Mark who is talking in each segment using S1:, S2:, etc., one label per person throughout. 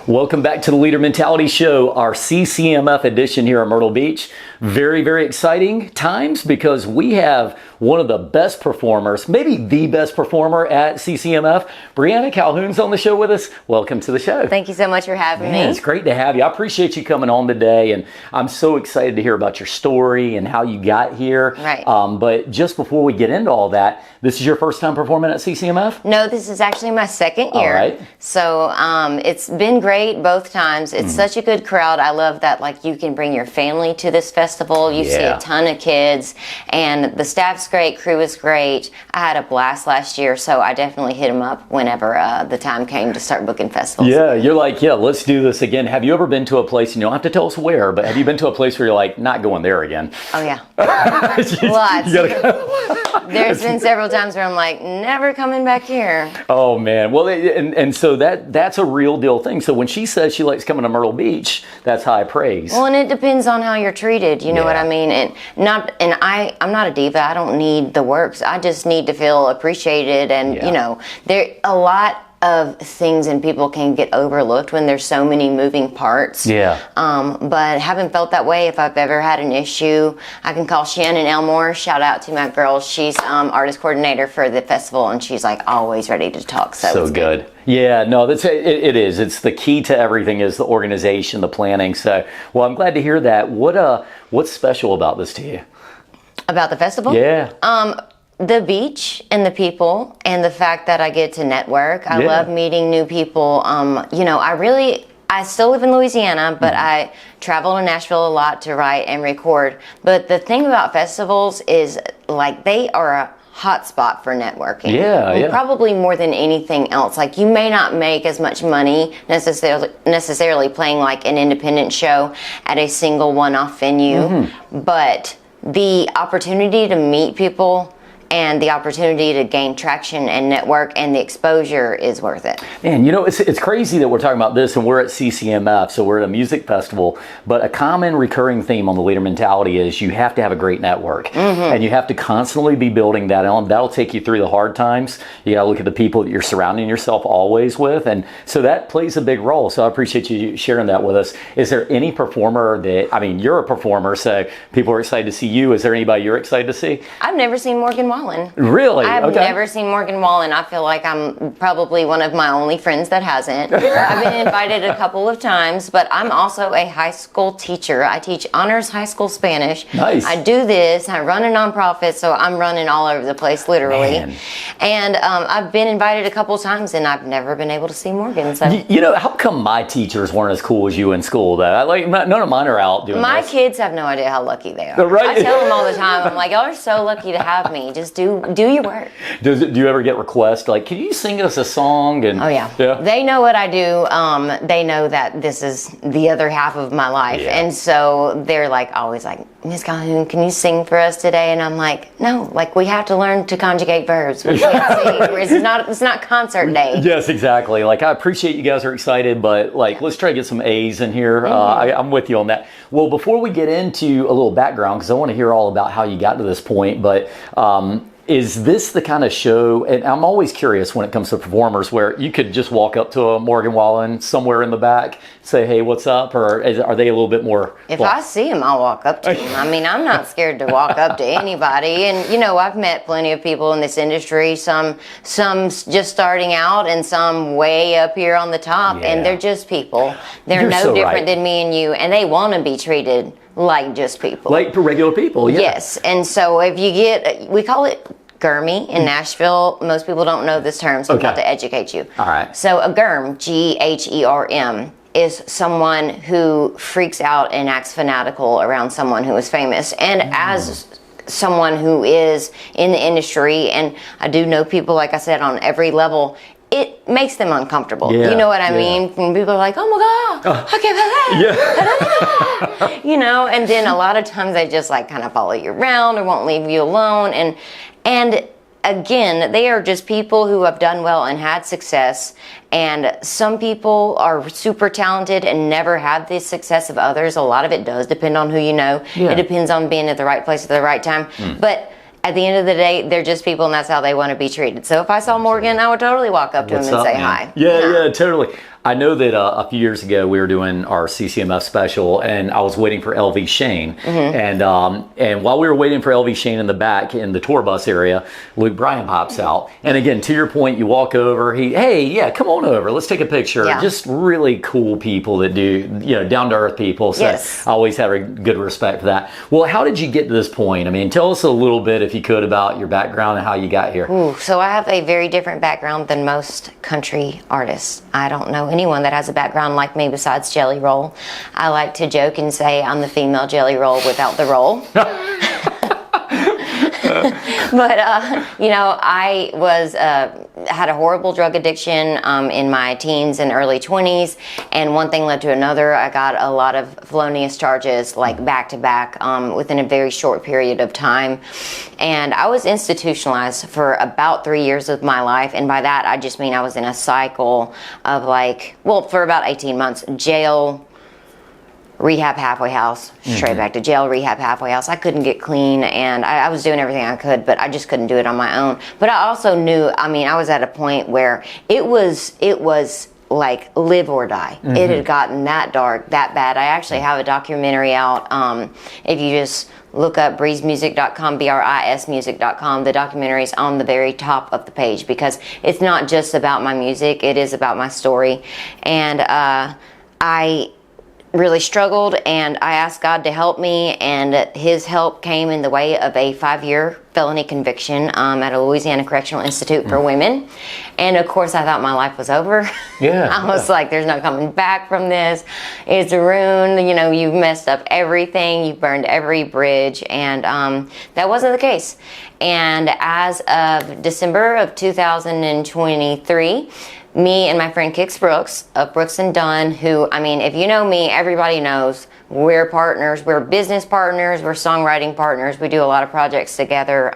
S1: Welcome back to the Leader Mentality Show, our CCMF edition here at Myrtle Beach. Very, very exciting times because we have one of the best performers, maybe the best performer at CCMF. Briana Calhoun's on the show with us. Welcome to the show.
S2: Thank you so much for having me.
S1: It's great to have you. I appreciate you coming on today, and I'm so excited to hear about your story and how you got here.
S2: Right.
S1: But just before we get into all that, this is your first time performing at CCMF?
S2: No, this is actually my second year.
S1: All right.
S2: So it's been great both times. It's such a good crowd. I love that you can bring your family to this festival. You see a ton of kids, and the staff's great, crew is great. I had a blast last year, so I definitely hit them up whenever the time came to start booking festivals.
S1: Yeah, you're like, let's do this again. Have you ever been to a place, you don't have to tell us where, but have you been to a place where you're like, not going there again?
S2: Oh, yeah. Lots. There's been several times where I'm like, never coming back here.
S1: Oh, man. Well, and so that's a real deal thing. So when she says she likes coming to Myrtle Beach, that's high praise.
S2: Well, and it depends on how you're treated. You know what I mean? And I'm not a diva. I don't need the works. I just need to feel appreciated. And, there a lot of things and people can get overlooked when there's so many moving parts.
S1: Yeah.
S2: But haven't felt that way. If I've ever had an issue, I can call Shannon Elmore. Shout out to my girl. She's artist coordinator for the festival, and she's like always ready to talk. So good.
S1: Yeah, no, it is. It's the key to everything is the organization, the planning. So, well, I'm glad to hear that. What's special about this to you? About
S2: the festival?
S1: Yeah.
S2: The beach and the people and the fact that I get to network. I love meeting new people. I still live in Louisiana, but I travel to Nashville a lot to write and record. But the thing about festivals is they are a hot spot for networking.
S1: Yeah.
S2: Probably more than anything else. You may not make as much money necessarily playing an independent show at a single one-off venue, but the opportunity to meet people and the opportunity to gain traction and network and the exposure is worth it.
S1: Man, it's crazy that we're talking about this and we're at CCMF, so we're at a music festival, but a common recurring theme on the Leader Mentality is you have to have a great network. And you have to constantly be building that on. That'll take you through the hard times. You gotta look at the people that you're surrounding yourself always with, and so that plays a big role. So I appreciate you sharing that with us. Is there any performer you're a performer, so people are excited to see you. Is there anybody you're excited to see?
S2: I've never seen Morgan Wallen.
S1: Really?
S2: I've never seen Morgan Wallen. I feel like I'm probably one of my only friends that hasn't. I've been invited a couple of times, but I'm also a high school teacher. I teach honors high school Spanish.
S1: Nice.
S2: I do this. I run a nonprofit, so I'm running all over the place, literally.
S1: Man.
S2: And I've been invited a couple of times, and I've never been able to see Morgan. So
S1: how come my teachers weren't as cool as you in school, though? None of mine are out doing
S2: My
S1: this.
S2: kids have no idea how lucky they are.
S1: Right?
S2: I tell them all the time, I'm like, y'all are so lucky to have me. Just do your work.
S1: Do you ever get requests can you sing us a song? And
S2: oh yeah. They know what I do. They know that this is the other half of my life, and so they're always Ms. Calhoun, can you sing for us today? And I'm like, no, we have to learn to conjugate verbs. We can't sing. It's not concert day.
S1: Yes, exactly. I appreciate you guys are excited, but let's try to get some A's in here. I'm with you on that. Well, before we get into a little background, because I want to hear all about how you got to this point, but is this the kind of show, and I'm always curious when it comes to performers, where you could just walk up to a Morgan Wallen somewhere in the back, say, hey, what's up? Or are they a little bit more?
S2: If I see him, I'll walk up to him. I'm not scared to walk up to anybody. And, I've met plenty of people in this industry, some just starting out and some way up here on the top. And they're just people. They're no different than me and you. And they want to be treated like just people.
S1: Like regular people, yeah.
S2: Yes. And so if you we call it Gurmy in Nashville. Most people don't know this term, so I'm about to educate you.
S1: All right.
S2: So a Gurm, Gherm, is someone who freaks out and acts fanatical around someone who is famous. And as someone who is in the industry, and I do know people, like I said, on every level, it makes them uncomfortable. You know what I mean? When people are like, oh my God, I can't and then a lot of times they just kind of follow you around or won't leave you alone. And again, they are just people who have done well and had success. And some people are super talented and never have the success of others. A lot of it does depend on who you know. It depends on being at the right place at the right time. But at the end of the day, they're just people, and that's how they want to be treated. So if I saw Morgan, I would totally walk up to him and say hi.
S1: Yeah, totally. I know that a few years ago we were doing our CCMF special, and I was waiting for LV Shane, and while we were waiting for LV Shane in the back in the tour bus area, Luke Bryan pops out, and again, to your point, you walk over, come on over, let's take a picture.
S2: Yeah.
S1: Just really cool people that do, down to earth people. So
S2: Yes.
S1: I always have a good respect for that. Well, how did you get to this point? I mean, tell us a little bit, if you could, about your background and how you got here.
S2: Ooh, so I have a very different background than most country artists. I don't know anyone that has a background like me besides Jelly Roll. I like to joke and say I'm the female Jelly Roll without the roll. But I was had a horrible drug addiction in my teens and early 20s, and one thing led to another. I got a lot of felonious charges, like back to back, within a very short period of time, and I was institutionalized for about 3 years of my life. And by that, I just mean I was in a cycle of for about 18 months, jail, rehab, halfway house, straight back to jail, rehab, halfway house. I couldn't get clean, and I was doing everything I could, but I just couldn't do it on my own. But I also knew, I was at a point where it was like live or die. It had gotten that dark, that bad. I actually have a documentary out. If you just look up breezemusic.com, BRISmusic.com, the documentary is on the very top of the page, because it's not just about my music, it is about my story. And I really struggled, and I asked God to help me, and his help came in the way of a 5-year felony conviction at a Louisiana Correctional Institute for Women. And of course I thought my life was over. I was like, there's no coming back from this. It's ruined, you've messed up everything, you've burned every bridge, and that wasn't the case. And as of December of 2023, me and my friend Kix Brooks of Brooks and Dunn, who, if you know me, everybody knows we're partners, we're business partners, we're songwriting partners, we do a lot of projects together.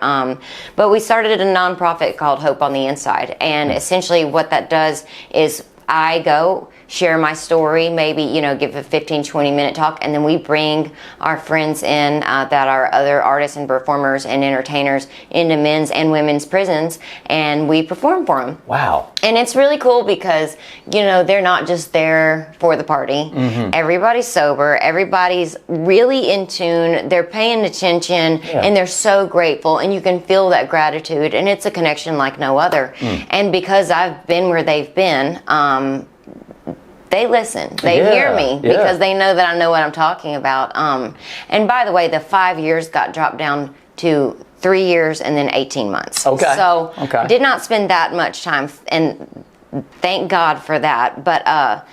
S2: But we started a nonprofit called Hope on the Inside. And essentially what that does is I go share my story, maybe, give a 15, 20-minute talk, and then we bring our friends in that are other artists and performers and entertainers into men's and women's prisons, and we perform for them.
S1: Wow.
S2: And it's really cool because, they're not just there for the party. Everybody's sober, everybody's really in tune, they're paying attention, and they're so grateful, and you can feel that gratitude, and it's a connection like no other. And because I've been where they've been, they listen. They hear me because they know that I know what I'm talking about. And by the way, the 5 years got dropped down to 3 years and then 18 months.
S1: Okay.
S2: So did not spend that much time, and thank God for that. But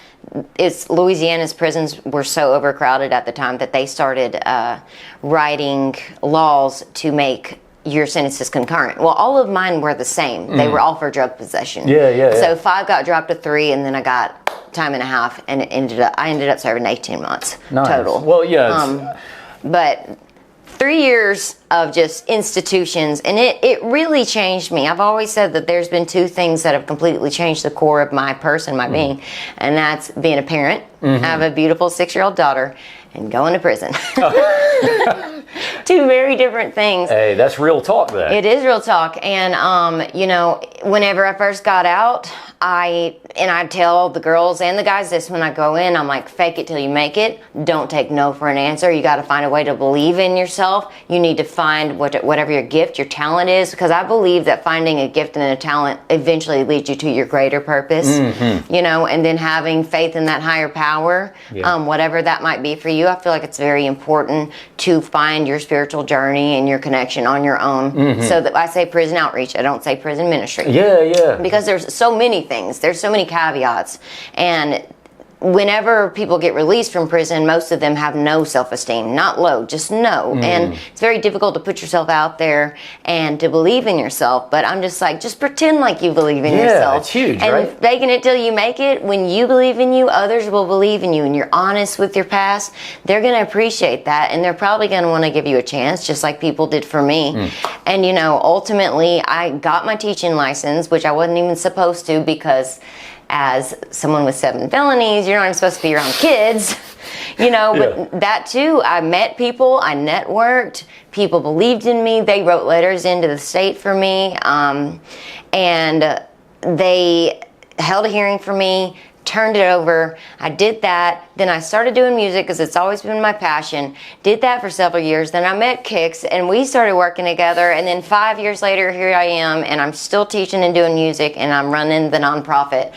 S2: Louisiana's prisons were so overcrowded at the time that they started writing laws to make your sentences concurrent. Well, all of mine were the same. They were all for drug possession. So 5 got dropped to 3, and then I got time and a half, and I ended up serving 18 months total.
S1: Well,
S2: but 3 years of just institutions, and it really changed me. I've always said that there's been 2 things that have completely changed the core of my person, my being, and that's being a parent. I have a beautiful 6-year-old daughter, and going to prison. 2 very different things.
S1: Hey, that's real talk then.
S2: It is real talk. And, whenever I first got out, I tell the girls and the guys this when I go in, I'm like, fake it till you make it. Don't take no for an answer. You got to find a way to believe in yourself. You need to find whatever your gift, your talent is, because I believe that finding a gift and a talent eventually leads you to your greater purpose, and then having faith in that higher power, whatever that might be for you. I feel like it's very important to find your spiritual journey and your connection on your own. So that I say prison outreach, I don't say prison ministry. Because there's so many things. There's so many caveats. And whenever people get released from prison, most of them have no self-esteem, not low, just no. And it's very difficult to put yourself out there and to believe in yourself. But I'm just like, just pretend like you believe in yourself.
S1: It's huge,
S2: and
S1: right?
S2: faking it till you make it. When you believe in you, others will believe in you, and you're honest with your past, they're going to appreciate that, and they're probably going to want to give you a chance, just like people did for me. And ultimately, I got my teaching license, which I wasn't even supposed to, because as someone with 7 felonies, you're not even supposed to be around kids, but that too, I met people, I networked, people believed in me, they wrote letters into the state for me, and they held a hearing for me, turned it over. I did that. Then I started doing music because it's always been my passion. Did that for several years. Then I met Kix and we started working together. And then 5 years later, here I am, and I'm still teaching and doing music, and I'm running the nonprofit.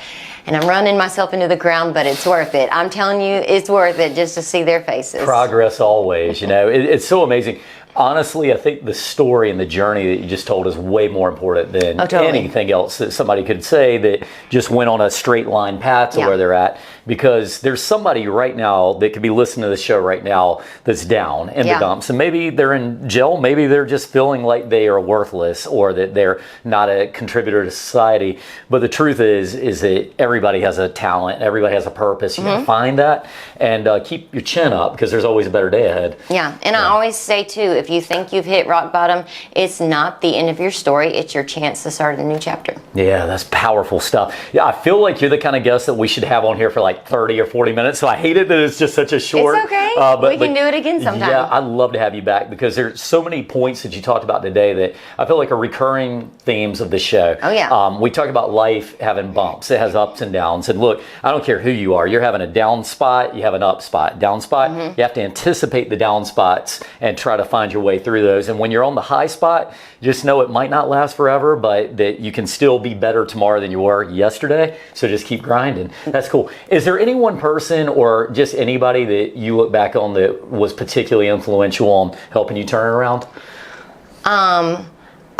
S2: And I'm running myself into the ground, but it's worth it. I'm telling you, it's worth it just to see their faces.
S1: Progress always, you know. It's so amazing. Honestly, I think the story and the journey that you just told is way more important than anything else that somebody could say that just went on a straight line path to where they're at. Because there's somebody right now that could be listening to the show right now that's down in the dumps. And maybe they're in jail. Maybe they're just feeling like they are worthless or that they're not a contributor to society. But the truth is that everybody has a talent. Everybody has a purpose. You gotta find that and keep your chin up because there's always a better day ahead.
S2: Yeah, and I always say too, if you think you've hit rock bottom, it's not the end of your story. It's your chance to start a new chapter.
S1: Yeah, that's powerful stuff. Yeah, I feel like you're the kind of guest that we should have on here for like 30 or 40 minutes. So I hate it that it's just such a short.
S2: It's okay. We can do it again sometime.
S1: Yeah, I'd love to have you back because there's so many points that you talked about today that I feel like are recurring themes of the show.
S2: Oh, yeah.
S1: We talked about life having bumps. It has ups and downs. And look, I don't care who you are. You're having a down spot, you have an up spot. Down spot, you have to anticipate the down spots and try to find your way through those. And when you're on the high spot, just know it might not last forever, but that you can still be better tomorrow than you were yesterday. So just keep grinding. That's cool. Is there any one person or just anybody that you look back on that was particularly influential on helping you turn it around?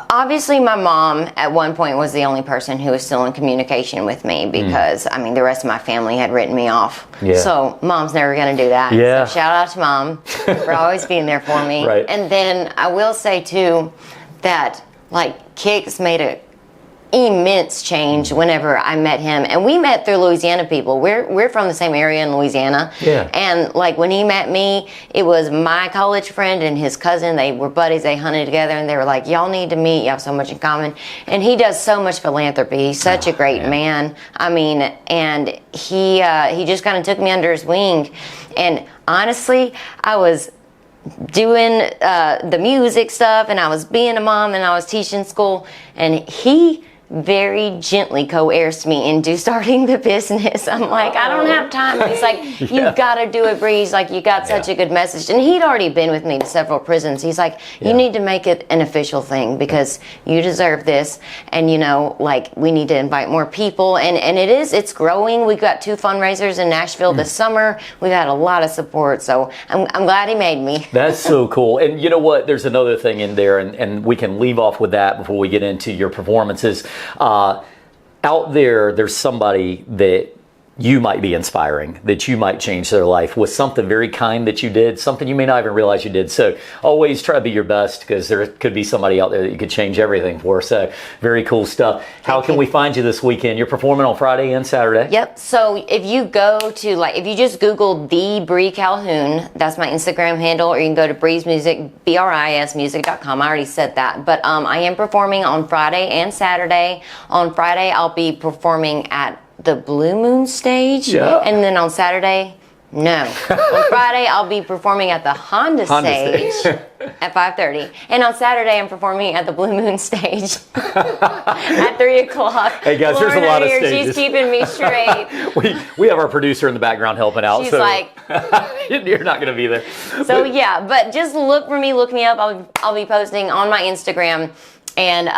S2: Obviously, my mom at one point was the only person who was still in communication with me because, I mean, the rest of my family had written me off. Yeah. So mom's never going to do that.
S1: Yeah.
S2: So shout out to mom for always being there for me.
S1: Right.
S2: And then I will say, too, that, like, Kix made a immense change whenever I met him, and we met through Louisiana people. We're from the same area in Louisiana, and like when he met me, it was my college friend and his cousin. They were buddies. They hunted together, and they were like, "Y'all need to meet. You have so much in common." And he does so much philanthropy. He's such a great man. I mean, and he just kind of took me under his wing, and honestly, I was doing the music stuff, and I was being a mom, and I was teaching school, and he very gently coerced me into starting the business. I'm like, I don't have time. And he's like, you've got to do it, Bree. He's like, you got such a good message. And he'd already been with me to several prisons. He's like, you need to make it an official thing because you deserve this. And, you know, like, we need to invite more people. And it's growing. We've got 2 fundraisers in Nashville this summer. We've had a lot of support. So I'm glad he made me.
S1: That's so cool. And you know what? There's another thing in there, and we can leave off with that before we get into your performances. Out there's somebody that you might be inspiring, that you might change their life with something very kind that you did, something you may not even realize you did. So always try to be your best because there could be somebody out there that you could change everything for. So very cool stuff. How can we find you this weekend? You're performing on Friday and Saturday.
S2: Yep. So if you go to, like, if you just Google the Bree Calhoun, that's my Instagram handle, or you can go to Bree's Music, BRISmusic.com. I already said that. But I am performing on Friday and Saturday. On Friday, I'll be performing at the Blue Moon stage, and then on Saturday, on Friday I'll be performing at the Honda stage at 5:30, and on Saturday I'm performing at the Blue Moon stage at 3 o'clock.
S1: Hey guys, there's a lot of stages.
S2: She's keeping me straight.
S1: we have our producer in the background helping out.
S2: She's like,
S1: you're not going to be there.
S2: So yeah, but just look for me, look me up. I'll be posting on my Instagram, and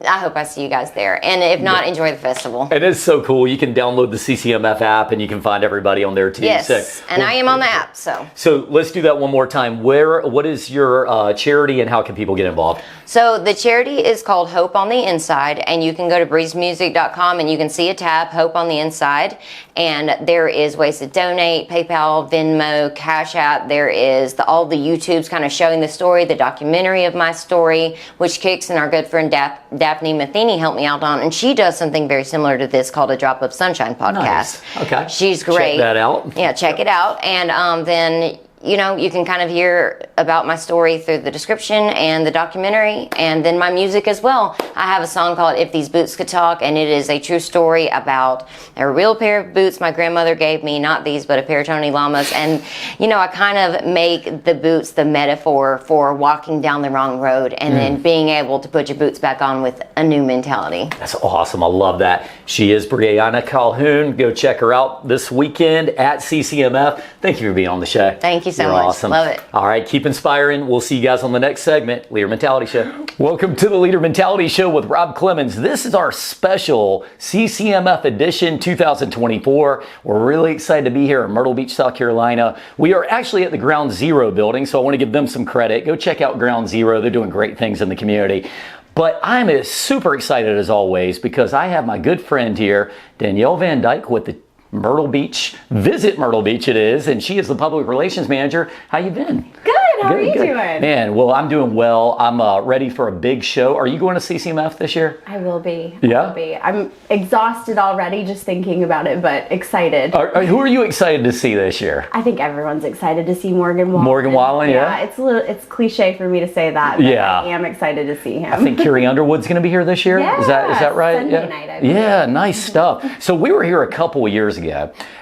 S2: I hope I see you guys there. And if not, enjoy the festival.
S1: And it's so cool. You can download the CCMF app and you can find everybody on there too.
S2: Yes, and I am on the app. So
S1: let's do that one more time. What is your charity and how can people get involved?
S2: So the charity is called Hope on the Inside, and you can go to breezemusic.com and you can see a tab, Hope on the Inside, and there is ways to donate, PayPal, Venmo, Cash App. There is all the YouTubes kind of showing the story, the documentary of my story, which Kix and our good friend Daphne Matheny helped me out on, and she does something very similar to this called a Drop of Sunshine podcast.
S1: Nice. Okay.
S2: She's great.
S1: Check that out.
S2: Yeah, check it out. And then you know, you can kind of hear about my story through the description and the documentary, and then my music as well. I have a song called If These Boots Could Talk, and it is a true story about a real pair of boots my grandmother gave me, not these, but a pair of Tony Lamas. And, you know, I kind of make the boots the metaphor for walking down the wrong road and then being able to put your boots back on with a new mentality.
S1: That's awesome. I love that. She is Briana Calhoun. Go check her out this weekend at CCMF. Thank you for being on the show.
S2: Thank you so
S1: You're
S2: much.
S1: Awesome.
S2: Love it.
S1: All right, keep inspiring. We'll see you guys on the next segment, Leader Mentality Show. Welcome to the Leader Mentality Show with Rob Clemens. This is our special CCMF edition 2024. We're really excited to be here in Myrtle Beach, South Carolina. We are actually at the Ground Zero building, so I want to give them some credit. Go check out Ground Zero. They're doing great things in the community. But I'm super excited as always because I have my good friend here, Denielle Van Dyke with the Myrtle Beach, Visit Myrtle Beach it is, and she is the public relations manager. How you been?
S3: Good, how are you doing?
S1: Man, well, I'm doing well. I'm ready for a big show. Are you going to CCMF this year?
S3: I will be.
S1: Yeah?
S3: I will be. I'm exhausted already just thinking about it, but excited.
S1: Who are you excited to see this year?
S3: I think everyone's excited to see Morgan Wallen.
S1: Morgan Wallen, yeah?
S3: It's cliche for me to say that, but
S1: Yeah.
S3: I am excited to see him.
S1: I think Carrie Underwood's going to be here this year.
S3: Yeah,
S1: Is that right?
S3: Sunday night, I believe.
S1: Yeah, nice stuff. So we were here a couple of years ago,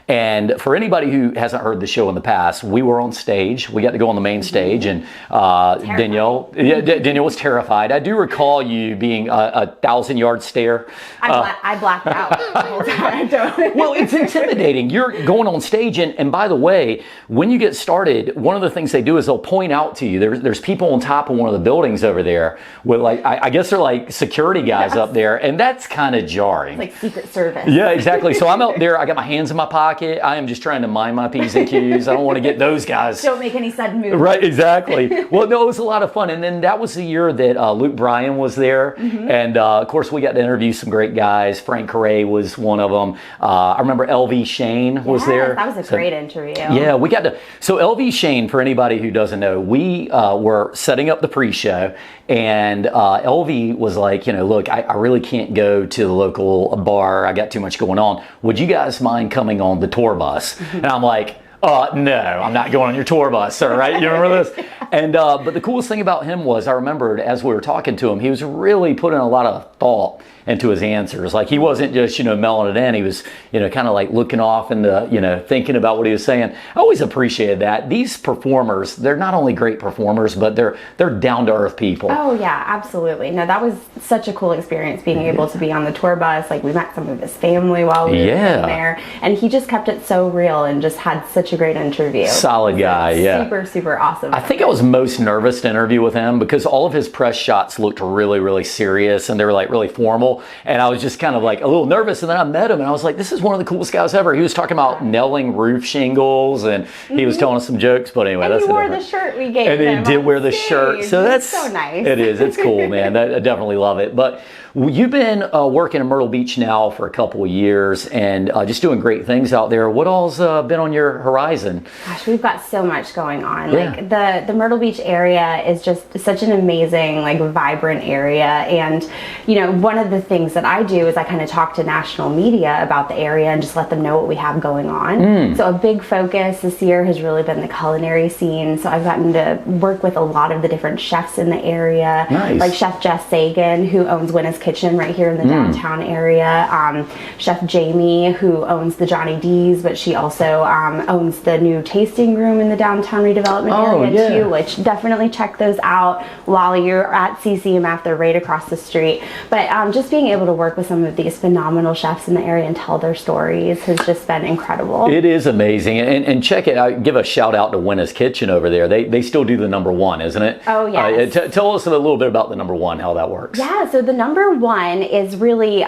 S1: and for anybody who hasn't heard the show in the past, we were on stage. We got to go on the main stage, and Denielle was terrified. I do recall you being a 1,000-yard stare.
S3: I blacked out the whole time.
S1: Well, it's intimidating. You're going on stage, and by the way, when you get started, one of the things they do is they'll point out to you. There's people on top of one of the buildings over there with I guess they're like security guys up there, and that's kind of jarring.
S3: Like Secret Service.
S1: Yeah, exactly. So I'm out there. I got my hands in my pocket. I am just trying to mind my P's and Q's. I don't want to get those guys.
S3: Don't make any sudden moves.
S1: Right, exactly. Well, no, it was a lot of fun. And then that was the year that Luke Bryan was there. And of course, we got to interview some great guys. Frank Correa was one of them. I remember LV Shane was there.
S3: That was a great interview.
S1: Yeah, we got to. So LV Shane, for anybody who doesn't know, we were setting up the pre-show, and LV was like, you know, look, I really can't go to the local bar. I got too much going on. Would you guys mind coming on the tour bus? And I'm like, no, I'm not going on your tour bus, sir, right? You remember this? And but the coolest thing about him was, I remembered as we were talking to him, he was really putting a lot of thought into his answers. Like, he wasn't just, you know, mailing it in. He was, you know, kind of like looking off and, you know, thinking about what he was saying. I always appreciated that. These performers, they're not only great performers, but they're down-to-earth people.
S3: Oh, yeah, absolutely. No, that was such a cool experience being able to be on the tour bus. Like, we met some of his family while we were there, and he just kept it so real and just had such a great interview.
S1: Solid guy, yeah.
S3: Super, super awesome.
S1: I think I was most nervous to interview with him because all of his press shots looked really, really serious, and they were like really formal. And I was just kind of like a little nervous. And then I met him and I was like, this is one of the coolest guys ever. He was talking about nailing roof shingles, and he was telling us some jokes. But anyway,
S3: and
S1: that's
S3: he wore the shirt we gave him.
S1: And he did wear the shirt. So that's
S3: so nice.
S1: It is. It's cool, man. I definitely love it. But you've been working in Myrtle Beach now for a couple of years and just doing great things out there. What all's been on your horizon?
S3: Gosh, we've got so much going on.
S1: Yeah.
S3: Like the Myrtle Beach area is just such an amazing, like, vibrant area. And, you know, one of the things that I do is I kind of talk to national media about the area and just let them know what we have going on. So a big focus this year has really been the culinary scene. So I've gotten to work with a lot of the different chefs in the area.
S1: Nice.
S3: Like Chef Jess Sagan, who owns Winna's Kitchen right here in the downtown area. Chef Jamie, who owns the Johnny D's, but she also owns the new tasting room in the downtown redevelopment area too, which definitely check those out while you're at CCMF. They're right across the street. But just being able to work with some of these phenomenal chefs in the area and tell their stories has just been incredible.
S1: It is amazing. And check it out. Give a shout out to Winna's Kitchen over there. They still do the #1, isn't it?
S3: Oh, yes.
S1: Tell us a little bit about the #1, how that works.
S3: Yeah, so the #1 is really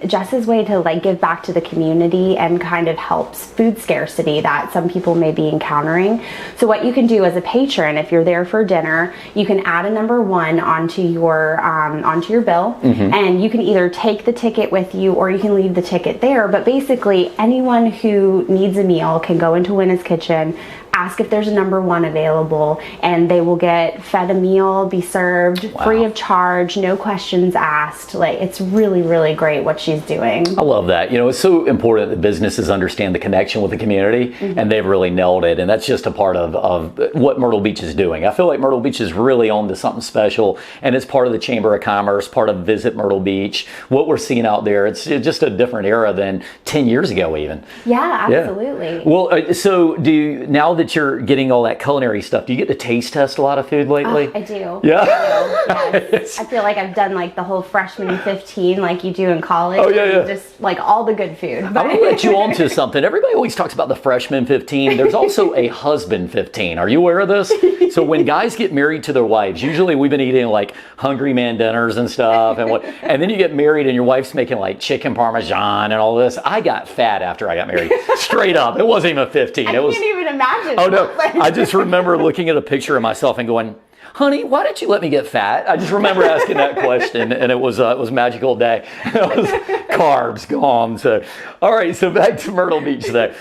S3: Jess's way to, like, give back to the community and kind of helps food scarcity that some people may be encountering. So what you can do as a patron, if you're there for dinner, you can add a #1 onto your bill, and you can either take the ticket with you or you can leave the ticket there. But basically, anyone who needs a meal can go into Winna's Kitchen, ask if there's a number 1 available, and they will get fed a meal, be served free of charge, no questions asked. Like, it's really, really great what she's doing.
S1: I love that. You know, it's so important that businesses understand the connection with the community, and they've really nailed it. And that's just a part of what Myrtle Beach is doing. I feel like Myrtle Beach is really on to something special, and it's part of the Chamber of Commerce, part of Visit Myrtle Beach. What we're seeing out there, it's just a different era than 10 years ago even.
S3: Yeah, absolutely.
S1: Well, so now that you're getting all that culinary stuff, do you get to taste test a lot of food lately?
S3: I do.
S1: Yeah.
S3: Yes. I feel like I've done like the whole freshman 15 like you do in college.
S1: Oh, yeah.
S3: Just like all the good food.
S1: I'm going to let you on to something. Everybody always talks about the freshman 15. There's also a husband 15. Are you aware of this? So when guys get married to their wives, usually we've been eating like Hungry Man dinners and stuff, and then you get married and your wife's making like chicken parmesan and all this. I got fat after I got married. Straight up. It wasn't even 15.
S3: I can't even imagine.
S1: Oh no. I just remember looking at a picture of myself and going, honey, why didn't you let me get fat? I just remember asking that question, and it was a magical day. It was carbs gone. So, all right, so back to Myrtle Beach there.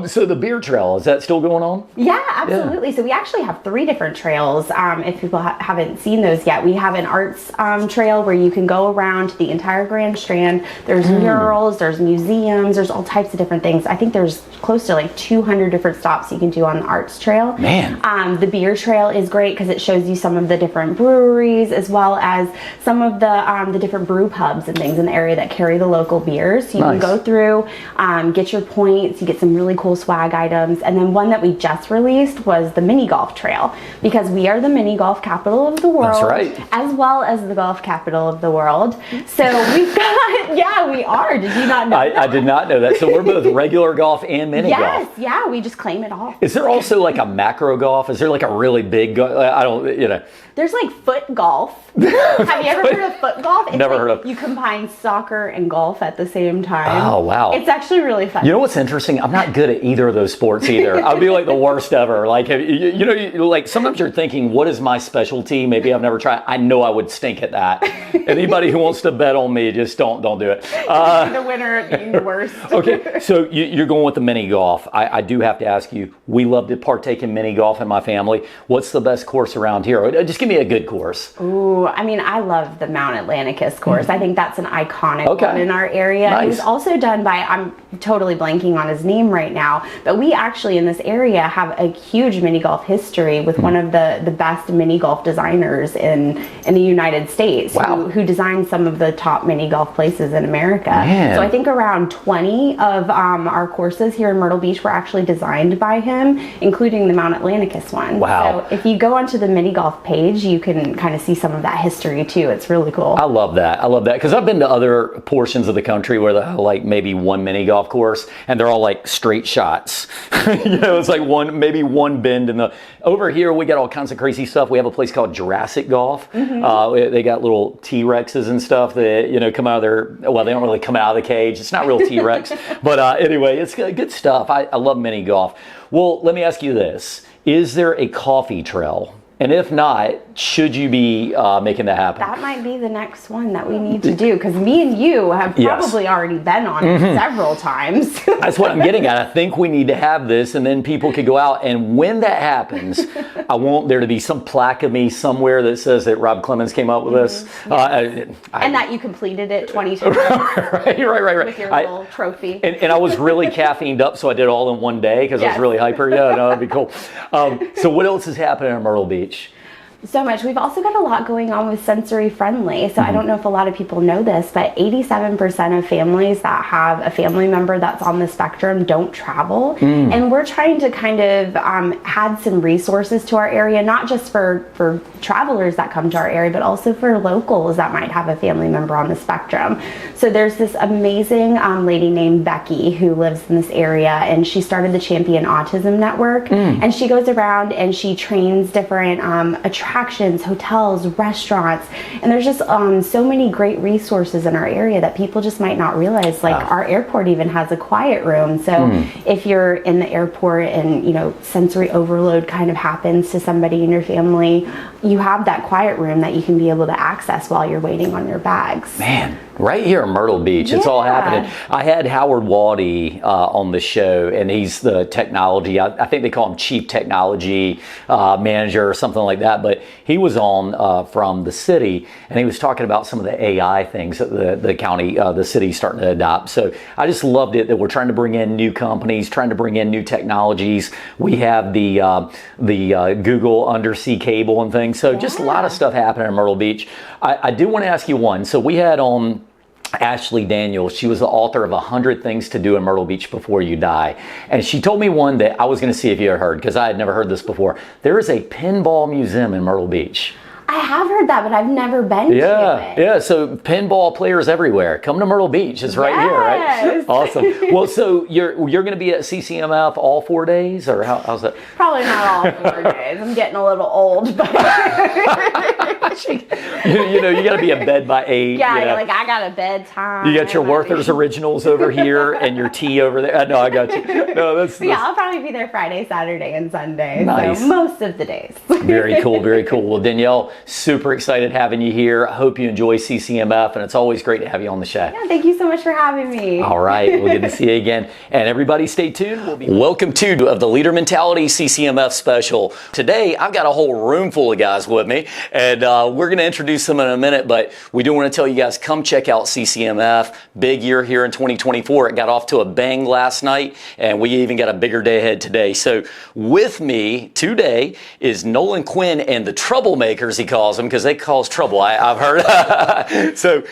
S1: So the beer trail, is that still going on?
S3: Yeah, absolutely. Yeah. So we actually have 3 different trails. If people haven't seen those yet, we have an arts trail where you can go around the entire Grand Strand. There's murals, there's museums, there's all types of different things. I think there's close to like 200 different stops you can do on the arts trail.
S1: Man.
S3: The beer trail is great because it shows you some of the different breweries, as well as some of the different brew pubs and things in the area that carry the local beers. So you can go through, get your points, you get some really cool swag items. And then one that we just released was the mini golf trail, because we are the mini golf capital of the world.
S1: That's right.
S3: As well as the golf capital of the world. So we've got, yeah, we are. Did you not know that?
S1: I did not know that. So we're both regular golf and mini golf.
S3: Yes, yeah, we just claim it all.
S1: Is there also like a macro golf? Is there like a really big golf? I don't, you know.
S3: There's like foot golf. Have you ever heard of foot golf? It's
S1: Never
S3: like
S1: heard of.
S3: You combine soccer and golf at the same time.
S1: Oh, wow.
S3: It's actually really fun.
S1: You know what's interesting? I'm not good at either of those sports either. I'd be like the worst ever. Like, like sometimes you're thinking, what is my specialty? Maybe I've never tried. I know I would stink at that. Anybody who wants to bet on me, just don't do it.
S3: The winner at being the worst.
S1: Okay, so you're going with the mini golf. I do have to ask you, we love to partake in mini golf in my family. What's the best course around here? Just give me a good course.
S3: Ooh, I mean, I love the Mount Atlanticus course. I think that's an iconic one in our area.
S1: Nice.
S3: It was also done by, I'm totally blanking on his name right now, but we actually in this area have a huge mini golf history with one of the best mini golf designers in the United States, who designed some of the top mini golf places in America.
S1: Man.
S3: So I think around 20 of our courses here in Myrtle Beach were actually designed by him, including the Mount Atlanticus one.
S1: Wow.
S3: So if you go onto the mini golf page, you can kind of see some of that history too. It's really cool.
S1: I love that. Because I've been to other portions of the country where they have like maybe one mini golf course and they're all like straight shots. It's like maybe one bend in the. Over here we got all kinds of crazy stuff. We have a place called Jurassic Golf. They got little T-Rexes and stuff that come out of their. Well, they don't really come out of the cage. It's not real T-Rex, but anyway, it's good stuff. I love mini golf. Well, let me ask you this: is there a coffee trail? And if not, should you be making that happen?
S3: That might be the next one that we need to do, because me and you have probably already been on it several times.
S1: That's what I'm getting at. I think we need to have this, and then people could go out. And when that happens, I want there to be some plaque of me somewhere that says that Rob Clemens came up with this.
S3: And that you completed it 20 times.
S1: Right.
S3: With your little trophy.
S1: And I was really caffeined up, so I did it all in one day because I was really hyper. Yeah, no, that'd be cool. So what else is happening in Myrtle Beach?
S3: So much. We've also got a lot going on with sensory friendly. So I don't know if a lot of people know this, but 87% of families that have a family member that's on the spectrum don't travel. And we're trying to kind of add some resources to our area, not just for travelers that come to our area, but also for locals that might have a family member on the spectrum. So there's this amazing lady named Becky who lives in this area, and she started the Champion Autism Network. And she goes around and she trains different attractions, hotels, restaurants, and there's just so many great resources in our area that people just might not realize. Like our airport even has a quiet room, so if you're in the airport and sensory overload kind of happens to somebody in your family, you have that quiet room that you can be able to access while you're waiting on your bags.
S1: Man, Right here in Myrtle Beach. It's all happening. I had Howard Waddy on the show, and he's the technology, I think they call him chief technology manager or something like that, but he was on from the city, and he was talking about some of the AI things that the county, the city's starting to adopt. So I just loved it that we're trying to bring in new companies, trying to bring in new technologies. We have the Google undersea cable and things. So just a lot of stuff happening in Myrtle Beach. I do want to ask you one. So we had on Ashley Daniels. She was the author of 100 Things to Do in Myrtle Beach Before You Die. And she told me one that I was going to see if you had heard, because I had never heard this before. There is a pinball museum in Myrtle Beach.
S3: I have heard that, but I've never been to it.
S1: Yeah, so pinball players everywhere. Come to Myrtle Beach. It's right here, right? Awesome. Well, so you're going to be at CCMF all 4 days, or how's that?
S3: Probably not all 4 days. I'm getting a little old, but
S1: you got to be in bed by 8.
S3: Yeah, like I got a bedtime.
S1: You got your Werther's Originals over here and your tea over there. No, I got you. No, that's
S3: yeah. I'll probably be there Friday, Saturday, and Sunday.
S1: Nice.
S3: So most of the days.
S1: Very cool, very cool. Well, Denielle, super excited having you here. I hope you enjoy CCMF, and it's always great to have you on the show.
S3: Yeah, thank you so much for having me.
S1: All right, we'll get to see you again. And everybody stay tuned. Welcome to of the Leader Mentality CCMF special. Today, I've got a whole room full of guys with me, and we're going to introduce them in a minute, but we do want to tell you guys, come check out CCMF. Big year here in 2024. It got off to a bang last night, and we even got a bigger day ahead today. So with me today is Nolan Quinn and the Troublemakers, he calls them, because they cause trouble, I've heard. So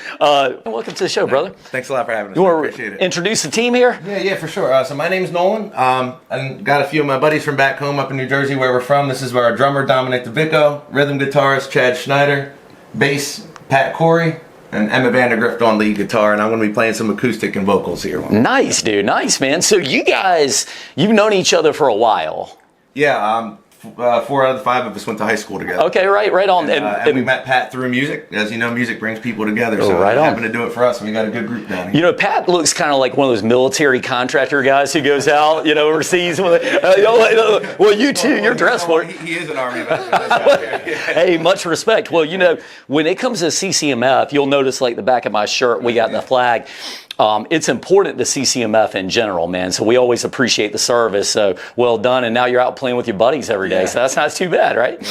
S1: welcome to the show, brother.
S4: Thanks a lot for having us.
S1: You want
S4: Appreciate
S1: to
S4: it.
S1: introduce the team here?
S4: Yeah, for sure. So my name's Nolan. I got a few of my buddies from back home up in New Jersey, where we're from. This is where our drummer, Dominic DeVico, rhythm guitarist, Chad Schneider, bass, Pat Corey, and Emma Vandergrift on lead guitar, and I'm going to be playing some acoustic and vocals here.
S1: Nice, dude. Nice, man. So you guys, you've known each other for a while.
S4: Yeah, 4 out of the 5 of us went to high school together.
S1: Okay, right on.
S4: And we met Pat through music. As you know, music brings people together, so
S1: right
S4: it
S1: on.
S4: happened to do it for us, and we got a good group down here.
S1: You know, Pat looks kind of like one of those military contractor guys who goes out, overseas. Well, you too, you're dressed for it.
S4: He is an Army veteran.
S1: Hey, much respect. Well, when it comes to CCMF, you'll notice like the back of my shirt, we got the flag. It's important to CCMF in general, man. So we always appreciate the service. So well done. And now you're out playing with your buddies every day. So that's not too bad, right?
S4: No.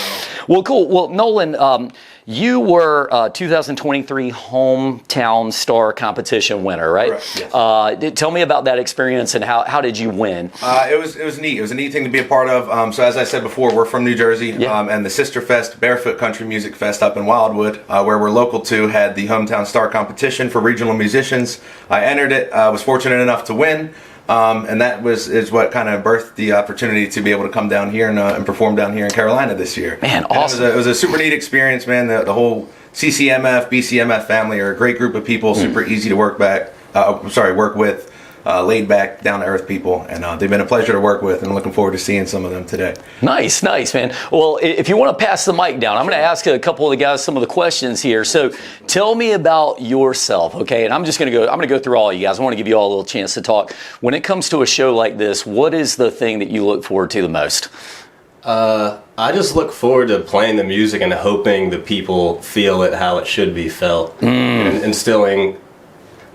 S1: Well, cool. Well, Nolan, you were 2023 Hometown Star Competition winner, right?
S4: Correct, yes.
S1: Tell me about that experience and how did you win?
S4: It was neat. It was a neat thing to be a part of. So as I said before, we're from New Jersey, and the Sister Fest, Barefoot Country Music Fest up in Wildwood, where we're local to, had the Hometown Star Competition for regional musicians. I entered it, was fortunate enough to win. And that is what kind of birthed the opportunity to be able to come down here and perform down here in Carolina this year.
S1: Man, awesome.
S4: It was a super neat experience, man. The whole CCMF, BCMF family are a great group of people, super easy to work with, laid back, down to earth people, and they've been a pleasure to work with, and looking forward to seeing some of them today.
S1: Nice, man. Well, if you want to pass the mic down, I'm going to ask a couple of the guys some of the questions here. So tell me about yourself, okay? And I'm going to go through all of you guys. I want to give you all a little chance to talk. When it comes to a show like this, what is the thing that you look forward to the most?
S5: I just look forward to playing the music and hoping the people feel it how it should be felt, and instilling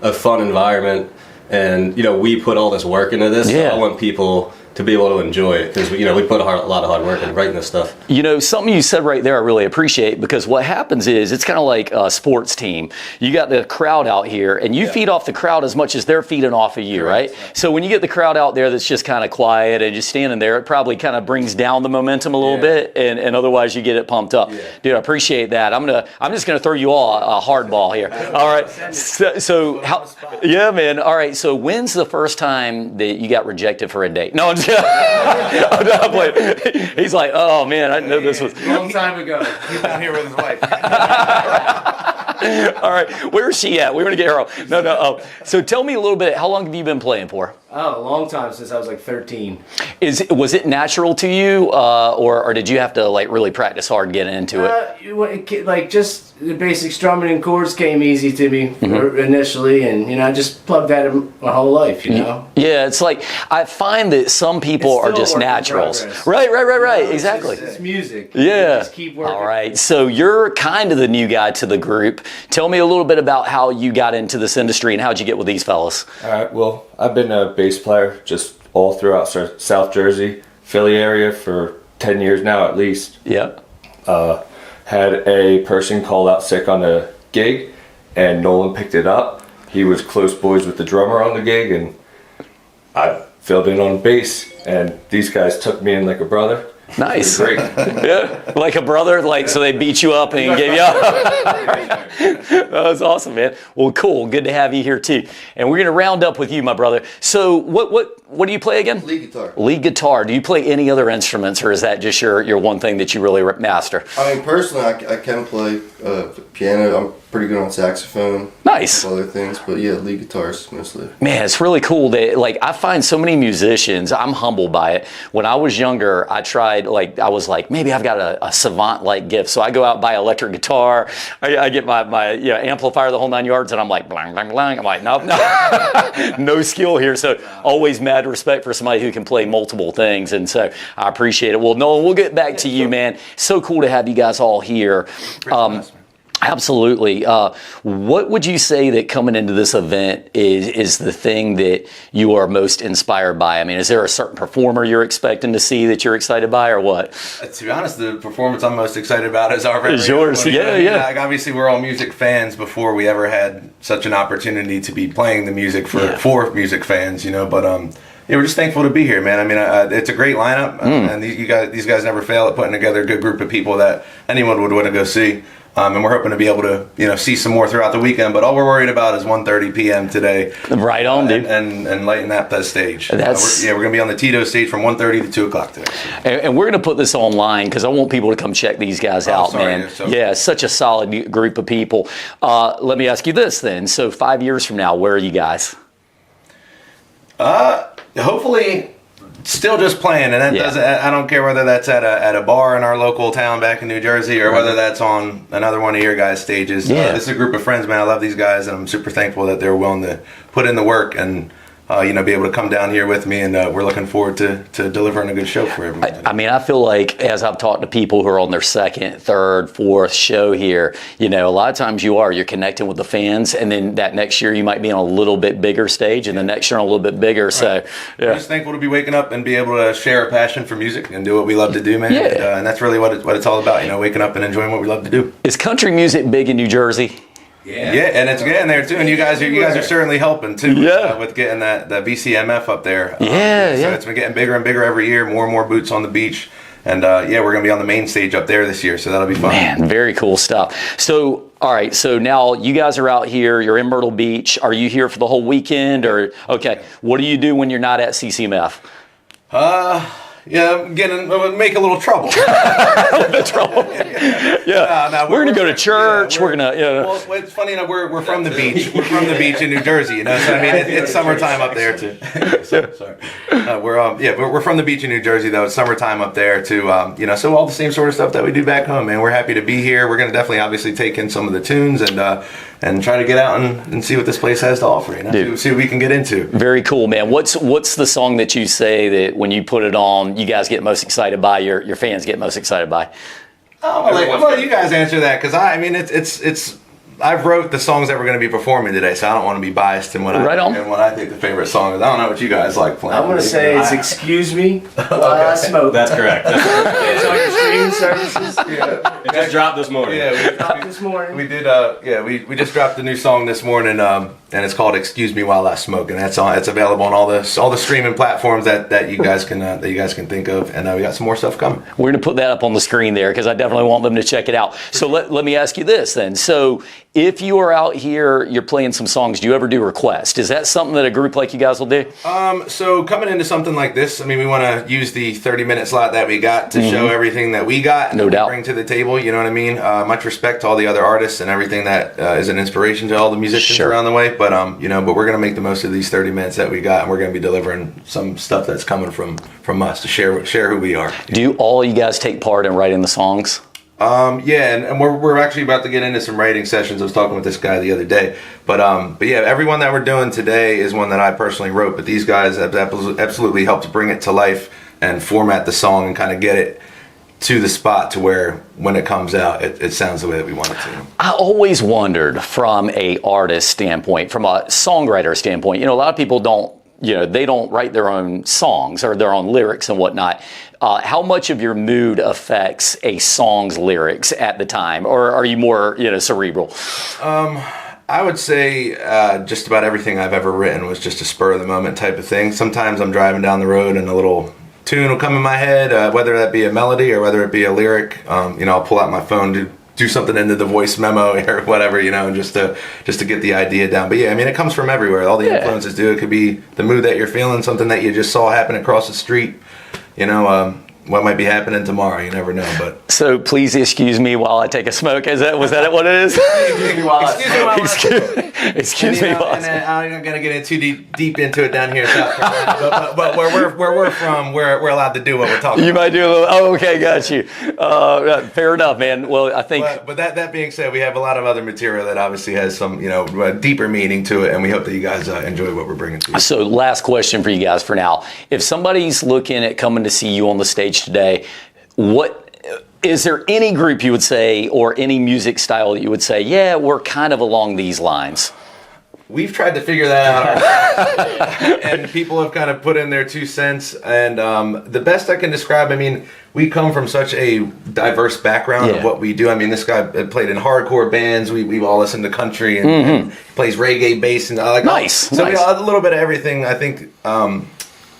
S5: a fun environment. And we put all this work into this.
S1: Yeah.
S5: So I want people to be able to enjoy it, because we put a lot of hard work into writing this stuff.
S1: Something you said right there I really appreciate, because what happens is it's kind of like a sports team. You got the crowd out here, and you feed off the crowd as much as they're feeding off of you, right? So when you get the crowd out there that's just kind of quiet and just standing there, it probably kind of brings down the momentum a little bit, and otherwise you get it pumped up. Dude, I appreciate that. I'm just gonna throw you all a hard ball here. All right. So how? Yeah, man. All right. So when's the first time that you got rejected for a date? No, I'm just I'm not playing. He's like, oh man, I know this was
S4: a long time ago. He's down here with his wife.
S1: All right, where is she at? We want to get her home. No. So tell me a little bit. How long have you been playing for?
S6: Oh, a long time, since I was like 13.
S1: Was it natural to you, or did you have to like really practice hard getting into it?
S6: Like just the basic strumming and chords came easy to me initially, and I just plugged that in my whole life.
S1: Yeah, it's like I find that some people are just naturals. Right. Exactly.
S6: It's music.
S1: Yeah.
S6: Just keep working.
S1: All right. So you're kind of the new guy to the group. Tell me a little bit about how you got into this industry and how'd you get with these fellas?
S7: All right. Well, I've been a bass player just all throughout South Jersey, Philly area for 10 years now at least.
S1: Yep.
S7: Had a person call out sick on a gig, and Nolan picked it up. He was close boys with the drummer on the gig, and I filled in on bass, and these guys took me in like a brother.
S1: Nice.
S7: Great.
S1: Yeah, like a brother, like so they beat you up and gave you up. That was awesome, man. Well, cool. Good to have you here too. And we're gonna round up with you, my brother. So, what do you play again?
S8: Lead guitar.
S1: Lead guitar. Do you play any other instruments, or is that just your one thing that you really master?
S8: I mean, personally, I can play piano. I'm pretty good on saxophone.
S1: Nice.
S8: Other things, but yeah, lead guitars mostly.
S1: Man, it's really cool that like I find so many musicians. I'm humbled by it. When I was younger, I was like maybe I've got a savant-like gift. So I go out and buy electric guitar. I get my amplifier, the whole 9 yards, and I'm like blang blang blang. I'm like nope, no skill here. So always mad respect for somebody who can play multiple things, and so I appreciate it. Well, Nolan, we'll get back to you, man. So cool to have you guys all here. Absolutely. What would you say that coming into this event is the thing that you are most inspired by? I mean, is there a certain performer you're expecting to see that you're excited by, or what?
S4: To be honest, the performance I'm most excited about is our very
S1: Is yours.
S4: own.
S1: Yeah.
S4: Like, obviously, we're all music fans before we ever had such an opportunity to be playing the music for music fans, But we're just thankful to be here, man. I mean, it's a great lineup, and these guys never fail at putting together a good group of people that anyone would want to go see. And we're hoping to be able to, see some more throughout the weekend. But all we're worried about is 1:30 p.m. today.
S1: Right on, dude.
S4: And lighting up that stage. We're going to be on the Tito stage from 1:30 to 2 o'clock today.
S1: And we're going to put this online because I want people to come check these guys out, man. Yeah, such a solid group of people. Let me ask you this then. So 5 years from now, where are you guys?
S4: Hopefully... Still just playing, and that doesn't. I don't care whether that's at a bar in our local town back in New Jersey, or whether that's on another one of your guys' stages. This is a group of friends, man. I love these guys, and I'm super thankful that they're willing to put in the work and be able to come down here with me, and we're looking forward to delivering a good show for everybody.
S1: I mean, I feel like as I've talked to people who are on their second, third, fourth show here, a lot of times you're connecting with the fans, and then that next year you might be on a little bit bigger stage, and the next year on a little bit bigger. Right. So,
S4: we're just thankful to be waking up and be able to share a passion for music and do what we love to do, man.
S1: Yeah.
S4: And that's really what it's all about, waking up and enjoying what we love to do.
S1: Is country music big in New Jersey?
S4: Yeah, and it's getting there too, and you guys are certainly helping too. With getting the VCMF up there. So it's been getting bigger and bigger every year. More and more boots on the beach, and we're gonna be on the main stage up there this year, so that'll be fun.
S1: Man, very cool stuff. So, all right, so now you guys are out here. You're in Myrtle Beach. Are you here for the whole weekend, or okay? What do you do when you're not at CCMF?
S4: Make a little trouble.
S1: We're gonna go to church. We're gonna.
S4: Well, it's funny. We're from the beach. We're from the beach in New Jersey. So I mean, it's summertime up there too. Sorry. We're from the beach in New Jersey though. It's summertime up there too. So all the same sort of stuff that we do back home, man. We're happy to be here. We're gonna definitely, obviously, take in some of the tunes and try to get out and see what this place has to offer. See what we can get into.
S1: Very cool, man. What's the song that you say that when you put it on, you guys get most excited by, your fans get most excited by?
S4: Well, you guys answer that, because it's I've wrote the songs that we're going to be performing today, so I don't want to be biased in what I think the favorite song is. I don't know what you guys like playing.
S6: I'm going to say it's "Excuse Me" while I smoke.
S5: That's correct.
S6: It's on your streaming services.
S5: It just dropped this morning.
S4: We did. We just dropped a new song this morning, and it's called "Excuse Me While I Smoke," and it's available on all the streaming platforms that you guys can think of, and we got some more stuff coming.
S1: We're going to put that up on the screen there because I definitely want them to check it out. So let me ask you this then. So if you are out here, you're playing some songs, do you ever do requests? Is that something that a group like you guys will do?
S4: So coming into something like this, I mean, we want to use the 30-minute slot that we got to show everything that we got and
S1: No doubt.
S4: bring to the table. You know what I mean? Much respect to all the other artists and everything that is an inspiration to all the musicians
S1: Sure.
S4: around the way. But but we're gonna make the most of these 30 minutes that we got, and we're gonna be delivering some stuff that's coming from us to share who we are.
S1: Do all you guys take part in writing the songs?
S4: Yeah, and we're actually about to get into some writing sessions. I was talking with this guy the other day, but yeah, everyone that we're doing today is one that I personally wrote. But these guys have absolutely helped bring it to life and format the song and kind of get it to the spot to where when it comes out, it sounds the way that we want it to.
S1: I always wondered from a artist standpoint, from a songwriter standpoint, a lot of people don't, they don't write their own songs or their own lyrics and whatnot. How much of your mood affects a song's lyrics at the time, or are you more, cerebral?
S4: I would say just about everything I've ever written was just a spur of the moment type of thing. Sometimes I'm driving down the road and a little tune will come in my head, whether that be a melody or whether it be a lyric. I'll pull out my phone to do something into the voice memo or whatever, just to get the idea down. But yeah, I mean, it comes from everywhere. All the influences do. It could be the mood that you're feeling, something that you just saw happen across the street. What might be happening tomorrow, you never know. But
S1: so please excuse me while I take a smoke. Was that what it is?
S4: excuse me while
S1: excuse me while
S4: I'm not gonna get too deep into it down here in South Carolina, but where we're from, we're allowed to do what we're talking.
S1: You
S4: about.
S1: might do a little. Oh, okay, got you. Fair enough, man. Well, I think.
S4: But that being said, we have a lot of other material that obviously has some deeper meaning to it, and we hope that you guys enjoy what we're bringing to you.
S1: So, last question for you guys for now. If somebody's looking at coming to see you on the stage today, what is there any group you would say or any music style that you would say, yeah, we're kind of along these lines?
S4: We've tried to figure that out, and people have kind of put in their 2 cents. And the best I can describe, I mean, we come from such a diverse background of what we do. I mean, this guy played in hardcore bands. We've all listened to country and plays reggae bass and
S1: nice.
S4: So a little bit of everything. I think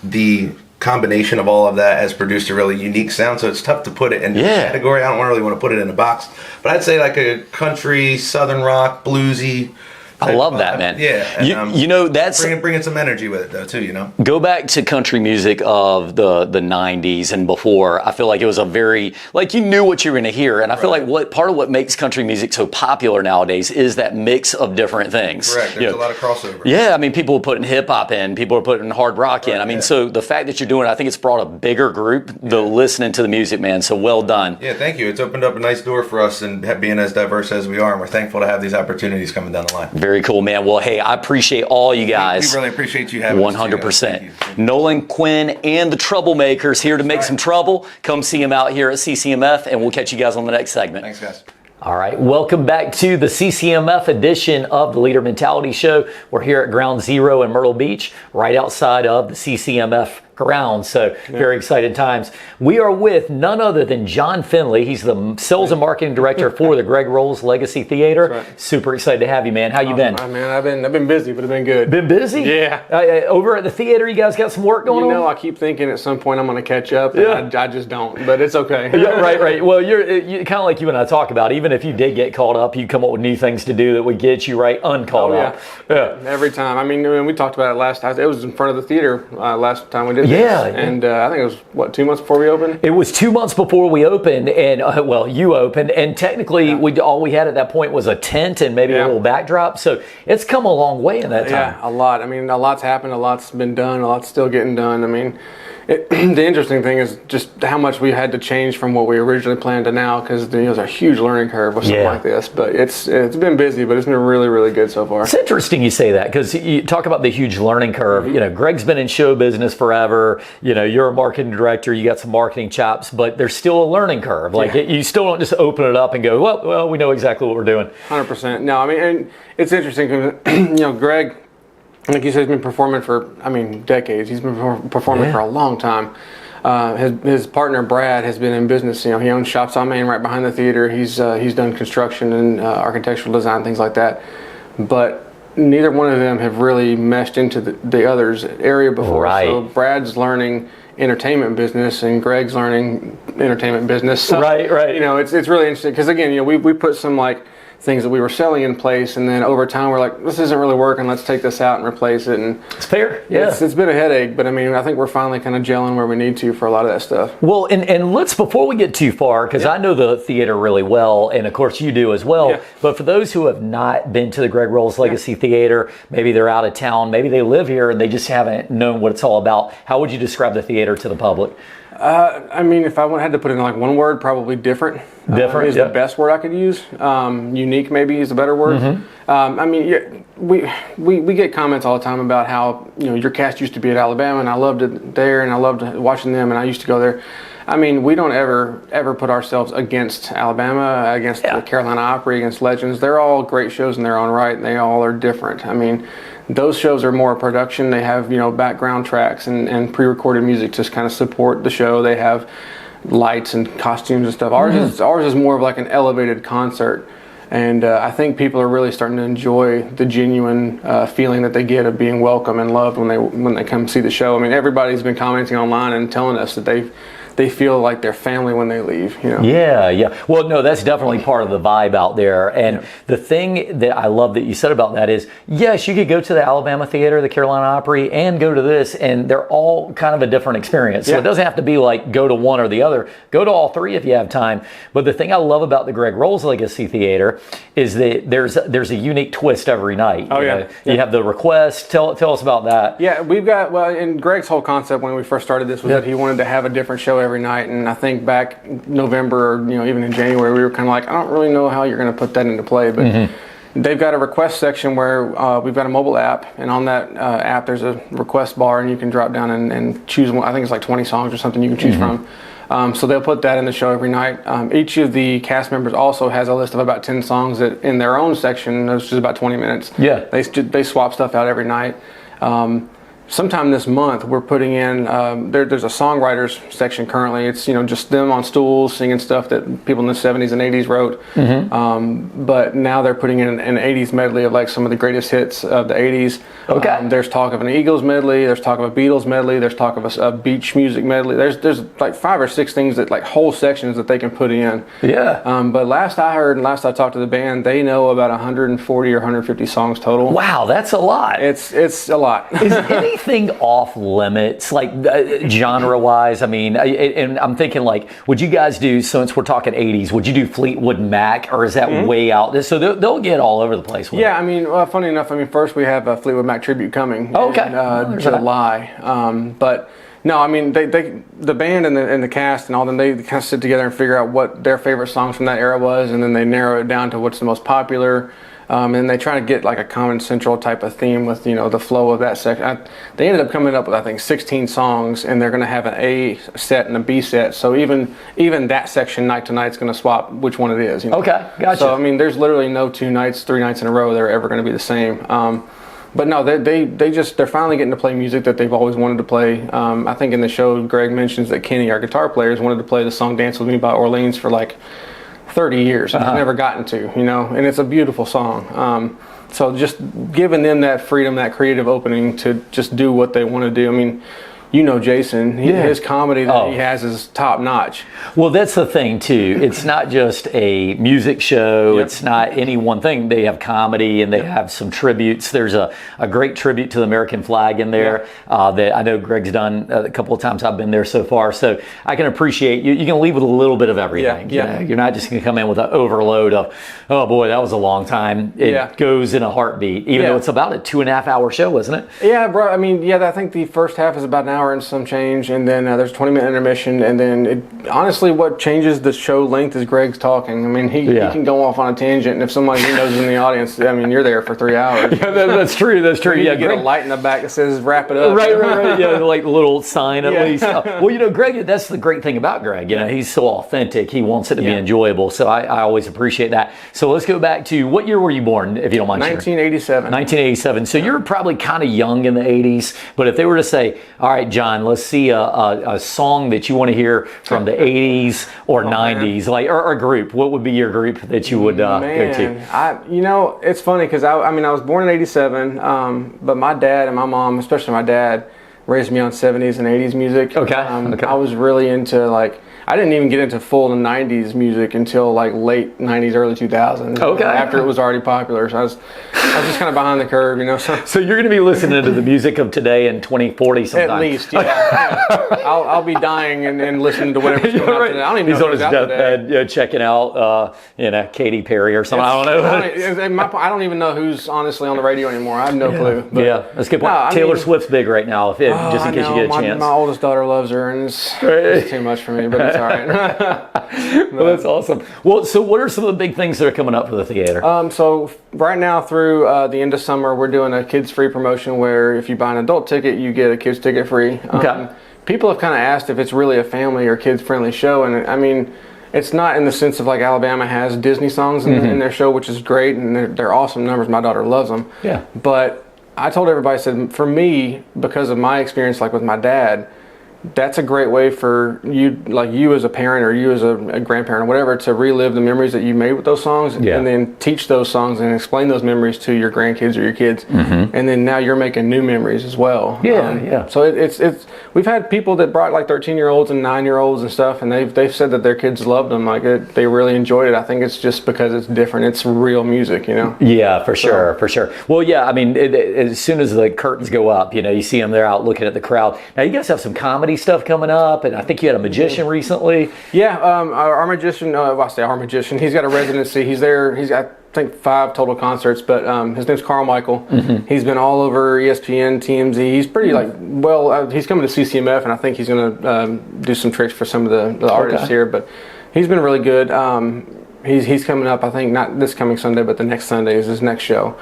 S4: the combination of all of that has produced a really unique sound. So it's tough to put it in a category. I don't really want to put it in a box, but I'd say like a country, southern rock, bluesy.
S1: I love that, man.
S4: Yeah. And,
S1: that's
S4: bringing some energy with it, though, too,
S1: Go back to country music of the 90s and before. I feel like it was a very, you knew what you were going to hear. And I feel like part of what makes country music so popular nowadays is that mix of different things.
S4: Correct. There's a lot of crossover.
S1: Yeah. I mean, people are putting hip hop in, people are putting hard rock in. I mean, so the fact that you're doing it, I think it's brought a bigger group listening to the music, man. So well done.
S4: Yeah, thank you. It's opened up a nice door for us and being as diverse as we are. And we're thankful to have these opportunities coming down the line.
S1: Very cool, man. Well, hey, I appreciate all you guys.
S4: We really appreciate you having us.
S1: 100%. Nolan Quinn and the Troublemakers here to make some trouble. Come see them out here at CCMF, and we'll catch you guys on the next segment.
S4: Thanks, guys.
S1: All right, welcome back to the CCMF edition of the Leader Mentality Show. We're here at Ground Zero in Myrtle Beach, right outside of the CCMF grounds. So very excited times. We are with none other than Jon Finley. He's the sales and marketing director for the Greg Rowles Legacy Theatre.
S9: Right.
S1: Super excited to have you, man. How you been?
S9: Man, I've been busy, but it's been good.
S1: Been busy?
S9: Yeah.
S1: Over at the theater, you guys got some work going on?
S9: I keep thinking at some point I'm going to catch up, and I just don't, but it's okay.
S1: Yeah, right. Well, you're kind of like you and I talk about, even if you did get caught up, you come up with new things to do that would get you uncaught up.
S9: Yeah. Every time. I mean, we talked about it last time. It was in front of the theater last time we did this.
S1: Yeah.
S9: And I think it was, 2 months before we opened?
S1: It was 2 months before we opened, and you opened, and technically all we had at that point was a tent and maybe a little backdrop, so it's come a long way in that time.
S9: Yeah, a lot. I mean, a lot's happened, a lot's been done, a lot's still getting done. I mean, the interesting thing is just how much we had to change from what we originally planned to now, because there's a huge learning curve with something like this. But it's been busy, but it's been really, really good so far.
S1: It's interesting you say that, because you talk about the huge learning curve. Mm-hmm. Greg's been in show business forever. You're a marketing director. You got some marketing chops, but there's still a learning curve. You still don't just open it up and go, well, we know exactly what we're doing. 100%.
S9: No, I mean, and it's interesting because Greg, like you said, he's been performing for, decades. He's been performing for a long time. His partner Brad has been in business. He owns Shops on Main right behind the theater. He's done construction and architectural design, things like that. But neither one of them have really meshed into the other's area before.
S1: Right.
S9: So Brad's learning entertainment business and Greg's learning entertainment business. So,
S1: right.
S9: It's really interesting because again, we put some things that we were selling in place, and then over time we're like, this isn't really working, let's take this out and replace it. And
S1: It's fair. Yeah.
S9: it's been a headache, but I mean, I think we're finally kind of gelling where we need to for a lot of that stuff.
S1: Well, and let's, before we get too far, because I know the theater really well, and of course you do as well,
S9: Yeah.
S1: but for those who have not been to the Greg Rowles Legacy Theater, maybe they're out of town, maybe they live here and they just haven't known what it's all about, how would you describe the theater to the public?
S9: I mean, if I had to put it in like one word, probably different.
S1: Different,
S9: is
S1: yeah.
S9: the best word I could use. Unique maybe is a better word. I mean, we get comments all the time about how, you know, your cast used to be at Alabama and I loved it there and I loved watching them and I used to go there. I mean, we don't ever put ourselves against Alabama, against the Carolina Opry, against Legends. They're all great shows in their own right, and they all are different. I mean, those shows are more production. They have, you know, background tracks and pre-recorded music to kind of support the show. They have lights and costumes and stuff. Ours is more of like an elevated concert. And I think people are really starting to enjoy the genuine feeling that they get of being welcome and loved when they come see the show. I mean, everybody's been commenting online and telling us that they feel like they're family when they leave, you know?
S1: Yeah. Well, no, that's definitely part of the vibe out there. And the thing that I love that you said about that is, yes, you could go to the Alabama Theater, the Carolina Opry, and go to this, and they're all kind of a different experience. So it doesn't have to be like go to one or the other. Go to all three if you have time. But the thing I love about the Greg Rowles Legacy Theater is that there's a unique twist every night.
S9: Oh,
S1: you
S9: yeah.
S1: know? You have the request. Tell us about that.
S9: Yeah, we've got, well, and Greg's whole concept when we first started this was that he wanted to have a different show every night. And I think back November, or, you know, even in January, we were kind of like, I don't really know how you're going to put that into play. But they've got a request section where we've got a mobile app. And on that app, there's a request bar, and you can drop down and choose one. I think it's like 20 songs or something you can choose from. So they'll put that in the show every night. Each of the cast members also has a list of about 10 songs that in their own section, which is about 20 minutes.
S1: Yeah.
S9: They swap stuff out every night. Sometime this month, we're putting in, there's a songwriters section currently. It's, you know, just them on stools singing stuff that people in the 70s and 80s wrote. But now they're putting in an 80s medley of like some of the greatest hits of the 80s.
S1: Okay.
S9: There's talk of an Eagles medley. There's talk of a Beatles medley. There's talk of a beach music medley. There's like 5 or 6 things that like whole sections that they can put in.
S1: Yeah.
S9: But last I heard and last I talked to the band, they know about 140 or 150 songs total.
S1: Wow, that's a lot.
S9: It's a lot.
S1: Is anything off limits, like genre-wise? I mean, and I'm thinking, like, would you guys do, since we're talking 80s, would you do Fleetwood Mac, or is that way out? So they'll get all over the place with it.
S9: I mean, funny enough, first we have a Fleetwood Mac tribute coming in July. But no, I mean, the band and the cast and all them, they kind of sit together and figure out what their favorite songs from that era was, and then they narrow it down to what's the most popular. And they try to get like a common central type of theme with, you know, the flow of that section. They ended up coming up with, I think, 16 songs, and they're going to have an A set and a B set. So even that section night to night is going to swap which one it is. You know?
S1: Okay, gotcha.
S9: So I mean, there's literally no 2 nights, 3 nights in a row that are ever going to be the same. But no, they're finally getting to play music that they've always wanted to play. I think in the show, Greg mentions that Kenny, our guitar player, has wanted to play the song "Dance with Me" by Orleans for like 30 years. I've never gotten to, you know, and it's a beautiful song. So just giving them that freedom, that creative opening to just do what they want to do. I mean, you know Jason, his comedy that he has is top notch.
S1: Well, that's the thing too. It's not just a music show. It's not any one thing. They have comedy and they have some tributes. There's a great tribute to the American flag in there that I know Greg's done a couple of times I've been there so far. So I can appreciate you. You can leave with a little bit of everything. You know? You're not just going to come in with an overload of, oh boy, that was a long time. It goes in a heartbeat, even though it's about a 2.5 hour show, isn't it?
S9: Yeah, bro. I mean, I think the first half is about an hour and some change, and then there's a 20-minute intermission, and then honestly what changes the show length is Greg's talking. I mean, he can go off on a tangent, and if somebody he knows is in the audience, I mean, you're there for 3 hours.
S1: That's true.
S9: You get a light in the back that says wrap it up.
S1: Right. Yeah, like a little sign at least. Well, you know, Greg, that's the great thing about Greg. You know, he's so authentic. He wants it to be enjoyable. So I always appreciate that. So let's go back to, what year were you born, if you don't mind sharing?
S9: 1987.
S1: 1987. So you're probably kind of young in the 80s, but if they were to say, all right, John, let's see a song that you want to hear from the 80s or 90s, like, or a group, what would be your group that you would go to?
S9: You know, it's funny because I was born in 87, but my dad and my mom, especially my dad, raised me on 70s and 80s music.
S1: Okay.
S9: I was really into like, I didn't even get into full 90s music until like late 90s, early 2000s.
S1: Okay.
S9: After it was already popular. So I was just kind of behind the curve, you know.
S1: So you're going to be listening to the music of today in 2040 sometime.
S9: At least, yeah. I'll be dying and listening to whatever's going on today. I don't even
S1: He's
S9: know
S1: on his
S9: who's out today.
S1: deathbed, checking out, Katy Perry or something. I don't know.
S9: I don't even know who's honestly on the radio anymore. I have no clue. But,
S1: Yeah, that's a good point.
S9: No,
S1: Taylor Swift's big right now, just in case you get a chance.
S9: My oldest daughter loves her, and it's too much for me, but it's all right.
S1: Well, that's awesome. Well, so what are some of the big things that are coming up for the theater?
S9: So right now through the end of summer, we're doing a kids-free promotion where if you buy an adult ticket, you get a kids ticket free.
S1: Okay.
S9: People have kind of asked if it's really a family or kids-friendly show, and I mean, it's not in the sense of like Alabama has Disney songs in their show, which is great, and they're awesome numbers. My daughter loves them. Yeah. But I told everybody, I said, for me, because of my experience, like with my dad, that's a great way for you as a parent or you as a grandparent or whatever to relive the memories that you made with those songs, and then teach those songs and explain those memories to your grandkids or your kids, and then now you're making new memories as well. So it's we've had people that brought like 13-year-olds and 9-year-olds and stuff, and they've said that their kids loved them, they really enjoyed it. I think it's just because it's different. It's real music, you know.
S1: Yeah, for sure. Well, yeah, I mean, as soon as the curtains go up, you see them there out looking at the crowd. Now you guys have some comedy stuff coming up, and I think you had a magician recently.
S9: Yeah, our magician, I say our magician, he's got a residency. He's there, he's got, I think, 5 total concerts, but his name's Carmichael. He's been all over ESPN, TMZ. He's pretty he's coming to CCMF, and I think he's going to do some tricks for some of the artists here, but he's been really good. He's coming up, I think, not this coming Sunday, but the next Sunday is his next show.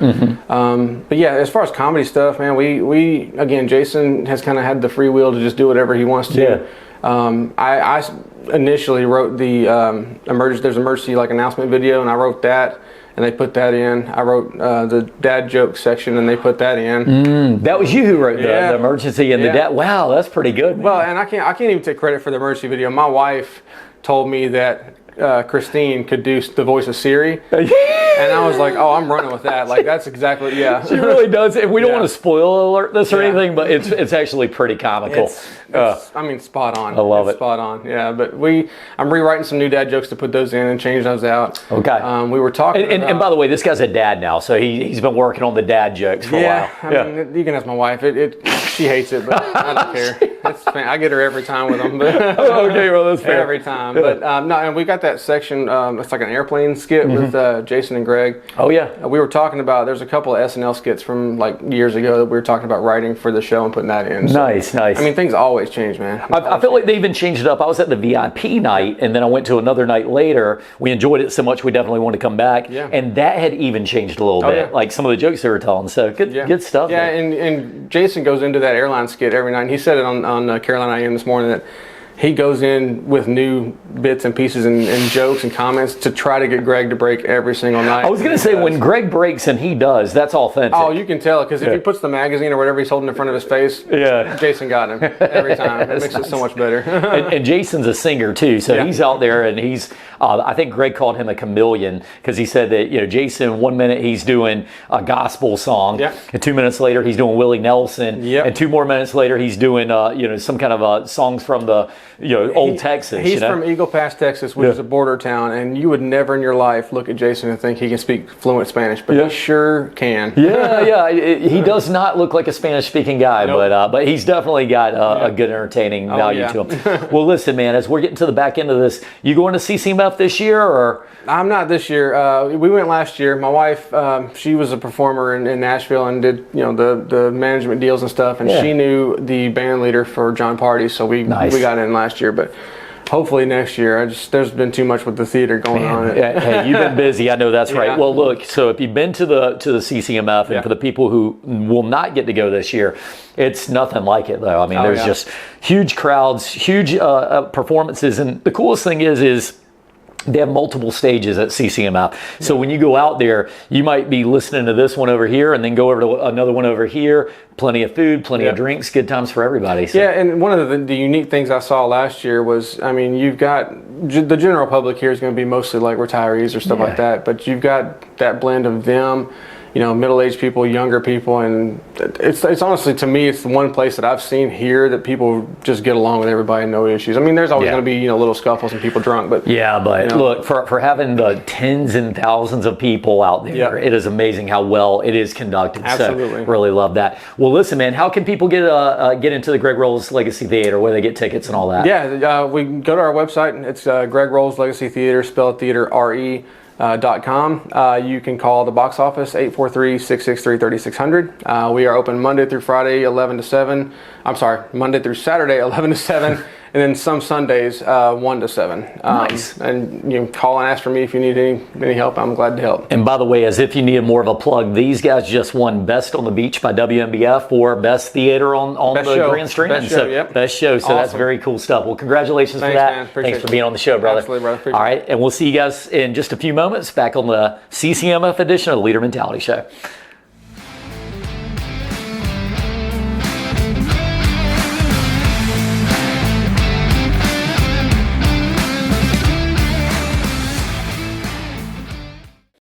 S9: But yeah, as far as comedy stuff, man, we again, Jason has kind of had the free will to just do whatever he wants to. I initially wrote the there's emergency like announcement video, and I wrote that, and they put that in. I wrote the dad joke section, and they put that in.
S1: That was you who wrote the emergency and the dad. Wow, that's pretty good, man.
S9: Well, and I can't even take credit for the emergency video. My wife told me that Christine could do the voice of Siri, and I was like, "Oh, I'm running with that. Like, that's exactly She
S1: really does. And we don't want to spoil alert this or anything, but it's actually pretty comical.
S9: I mean, spot on.
S1: I love it.
S9: Spot on. Yeah, but I'm rewriting some new dad jokes to put those in and change those out.
S1: Okay.
S9: We were talking.
S1: And by the way, this guy's a dad now, so he's been working on the dad jokes for a while.
S9: I mean, you can ask my wife. She hates it, but I don't care. It's I get her every time with them. But
S1: okay, well, that's fair.
S9: Every time. But no, and we got that section. It's like an airplane skit with Jason and Greg.
S1: Oh yeah.
S9: We were talking about. There's a couple of SNL skits from like years ago that we were talking about writing for the show and putting that in. So,
S1: nice.
S9: I mean, things always change, man.
S1: I feel like they even changed it up. I was at the VIP night, and then I went to another night later. We enjoyed it so much we definitely wanted to come back. Yeah. And that had even changed a little bit,
S9: yeah.
S1: like some of the jokes they were telling. So good stuff.
S9: Yeah, and Jason goes into that airline skit every night. And he said it on Carolina AM this morning that he goes in with new bits and pieces and jokes and comments to try to get Greg to break every single night.
S1: I was going to say, when Greg breaks and he does, that's authentic.
S9: Oh, you can tell, because if he puts the magazine or whatever he's holding in front of his face, Jason got him every time. It makes it so much better.
S1: and Jason's a singer too, so he's out there, and he's, I think Greg called him a chameleon, because he said that, Jason, 1 minute he's doing a gospel song, and 2 minutes later he's doing Willie Nelson, and 2 more minutes later he's doing, some kind of songs from the, old Texas.
S9: He's from Eagle Pass, Texas, which is a border town, and you would never in your life look at Jason and think he can speak fluent Spanish, but he sure can.
S1: He does not look like a Spanish-speaking guy, but he's definitely got a good entertaining value to him. Well, listen, man, as we're getting to the back end of this, you going to CCMF this year, or?
S9: I'm not this year. We went last year. My wife, she was a performer in Nashville and did the management deals and stuff, and she knew the band leader for John Party, so we got in last year. But hopefully next year. There's been too much with the theater going on.
S1: Hey, you've been busy. I know that's right. Well, look. So if you've been to the CCMF, and for the people who will not get to go this year, it's nothing like it, though. I mean, there's just huge crowds, huge performances, and the coolest thing is they have multiple stages at CCMF. So when you go out there, you might be listening to this one over here and then go over to another one over here. Plenty of food, plenty of drinks, good times for everybody. So.
S9: Yeah, and one of the unique things I saw last year was, I mean, you've got, the general public here is going to be mostly like retirees or stuff like that, but you've got that blend of them middle-aged people, younger people, and it's honestly, to me, it's the one place that I've seen here that people just get along with everybody, no issues. I mean, there's always going to be little scuffles and people drunk, but
S1: look, for having the tens and thousands of people out there, it is amazing how well it is conducted.
S9: Absolutely.
S1: So really love that. Well, listen, man, how can people get into the Greg Rowles Legacy Theatre, where they get tickets and all that?
S9: Yeah, we go to our website. It's Greg Rowles Legacy Theatre, spelled theater RE.com. You can call the box office 843-663-3600. We are open Monday through Friday 11 to 7. I'm sorry, Monday through Saturday 11 to 7, and then some Sundays 1 to 7.
S1: Nice.
S9: And you can call and ask for me if you need any help. I'm glad to help.
S1: And by the way, as if you needed more of a plug, these guys just won Best on the Beach by WNBF for Best Theater on the Grand Strand.
S9: Best show, yep.
S1: Best show. So that's very cool stuff. Well, congratulations for that.
S9: Man.
S1: Thanks for being on the show, brother.
S9: Absolutely, brother. Appreciate
S1: All right, and we'll see you guys in just a few moments back on the CCMF edition of the Leader Mentality Show.